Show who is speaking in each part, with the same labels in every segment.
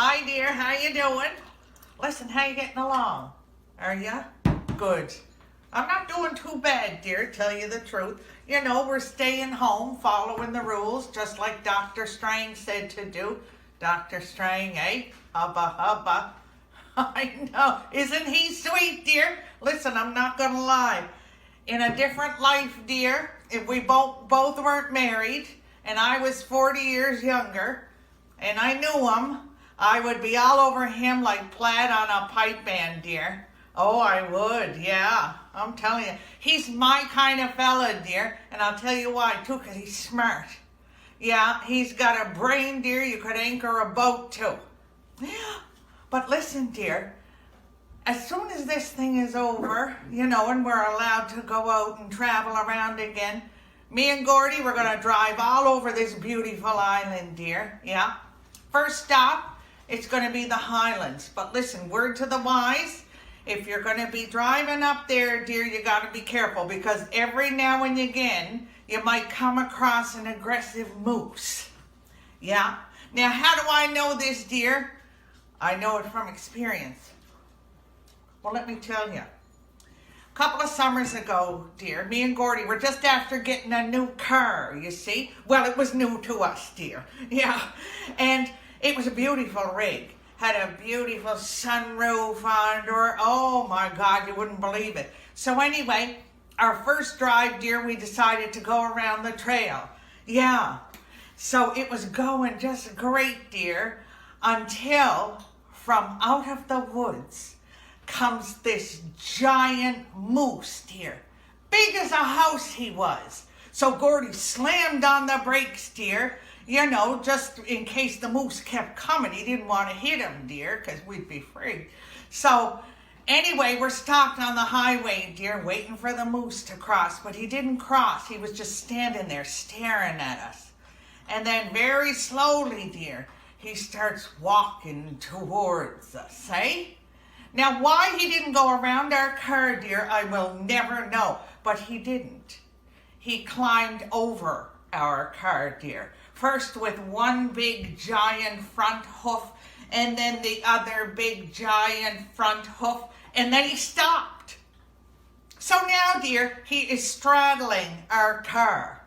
Speaker 1: Hi dear, how you doing? Listen, how you getting along? Are ya? Good. I'm not doing too bad, dear, tell you the truth. You know, we're staying home, following the rules, just like Dr. Strang said to do. Dr. Strang, eh? Hubba hubba. I know. Isn't he sweet, dear? Listen, I'm not gonna lie. In a different life, dear, if we both weren't married, and I was 40 years younger, and I knew him, I would be all over him like plaid on a pipe band, dear. Oh, I would, yeah. I'm telling you. He's my kind of fella, dear. And I'll tell you why, too, because he's smart. Yeah, he's got a brain, dear, you could anchor a boat to. Yeah. But listen, dear, as soon as this thing is over, you know, and we're allowed to go out and travel around again, me and Gordy, we're going to drive all over this beautiful island, dear. Yeah. First stop, it's going to be the Highlands. But listen, word to the wise, if you're going to be driving up there, dear, you got to be careful because every now and again, you might come across an aggressive moose. Yeah. Now, how do I know this, dear? I know it from experience. Well, let me tell you. A couple of summers ago, dear, me and Gordy were just after getting a new car, you see. Well, it was new to us, dear. Yeah. And it was a beautiful rig. Had a beautiful sunroof under it. Oh, my God, you wouldn't believe it. So anyway, our first drive, dear, we decided to go around the trail. Yeah. So it was going just great, dear, until from out of the woods comes this giant moose, dear. Big as a house he was. So Gordy slammed on the brakes, dear. You know, just in case the moose kept coming. He didn't want to hit him, dear, because we'd be afraid. So anyway, we're stopped on the highway, dear, waiting for the moose to cross. But he didn't cross. He was just standing there staring at us. And then very slowly, dear, he starts walking towards us, eh? Now, why he didn't go around our car, dear, I will never know. But he didn't. He climbed over our car, dear. First with one big giant front hoof, and then the other big giant front hoof, and then he stopped. So now, dear, he is straddling our car.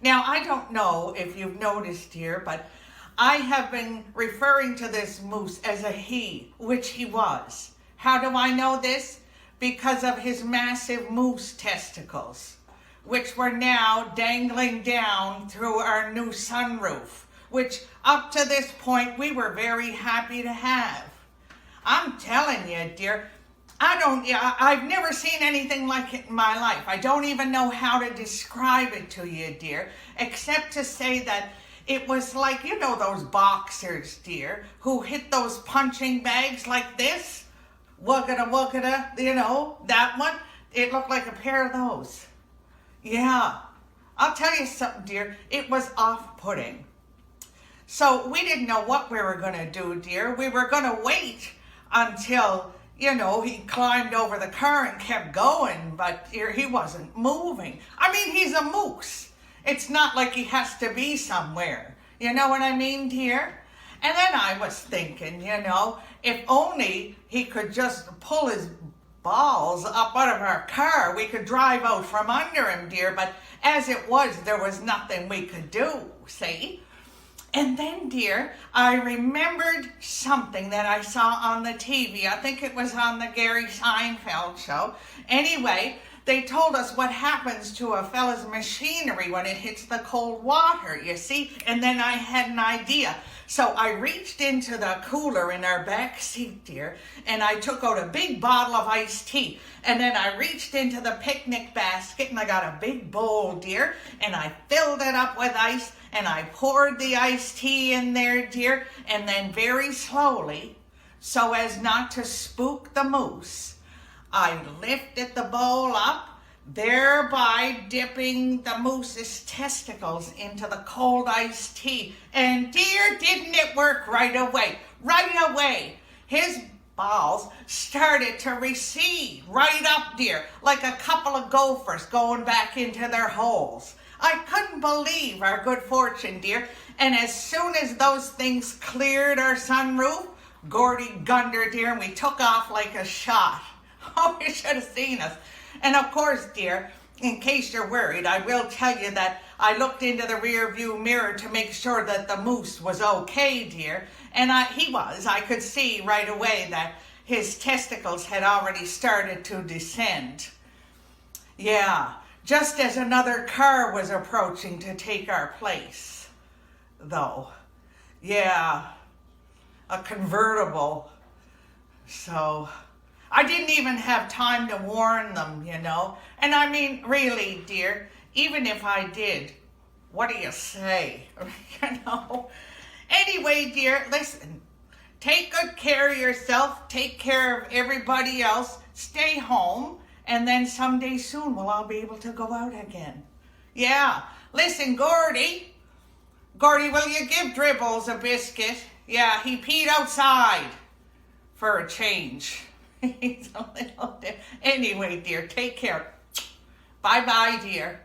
Speaker 1: Now, I don't know if you've noticed, dear, but I have been referring to this moose as a he, which he was. How do I know this? Because of his massive moose testicles, which were now dangling down through our new sunroof, which up to this point we were very happy to have. I'm telling you, dear, I've never seen anything like it in my life. I don't even know how to describe it to you, dear, except to say that it was like, you know, those boxers, dear, who hit those punching bags like this. Wuggada, wuggada, you know, that one. It looked like a pair of those. Yeah. I'll tell you something, dear. It was off-putting. So we didn't know what we were going to do, dear. We were going to wait until, you know, he climbed over the car and kept going, but he wasn't moving. I mean, he's a moose. It's not like he has to be somewhere. You know what I mean, dear? And then I was thinking, you know, if only he could just pull his balls up out of our car, we could drive out from under him, dear. But as it was, there was nothing we could do, see? And then, dear, I remembered something that I saw on the TV. I think it was on the Gary Seinfeld show. Anyway, they told us what happens to a fella's machinery when it hits the cold water, you see? And then I had an idea. So I reached into the cooler in our back seat, dear, and I took out a big bottle of iced tea. And then I reached into the picnic basket and I got a big bowl, dear, and I filled it up with ice and I poured the iced tea in there, dear, and then very slowly, so as not to spook the moose, I lifted the bowl up, thereby dipping the moose's testicles into the cold iced tea. And dear, didn't it work right away? Right away. His balls started to recede right up, dear, like a couple of gophers going back into their holes. I couldn't believe our good fortune, dear. And as soon as those things cleared our sunroof, Gordy gunned her, dear, and we took off like a shot. Oh, you should have seen us. And of course, dear, in case you're worried, I will tell you that I looked into the rear view mirror to make sure that the moose was okay, dear. And he was. I could see right away that his testicles had already started to descend. Yeah, just as another car was approaching to take our place, though. Yeah, a convertible. So I didn't even have time to warn them, you know. And I mean, really, dear, even if I did, what do you say? You know. Anyway, dear, listen. Take good care of yourself. Take care of everybody else. Stay home. And then someday soon we'll all be able to go out again. Yeah. Listen, Gordy. Gordy, will you give Dribbles a biscuit? Yeah, he peed outside for a change. He's a little... Anyway, dear, take care. Bye-bye, dear.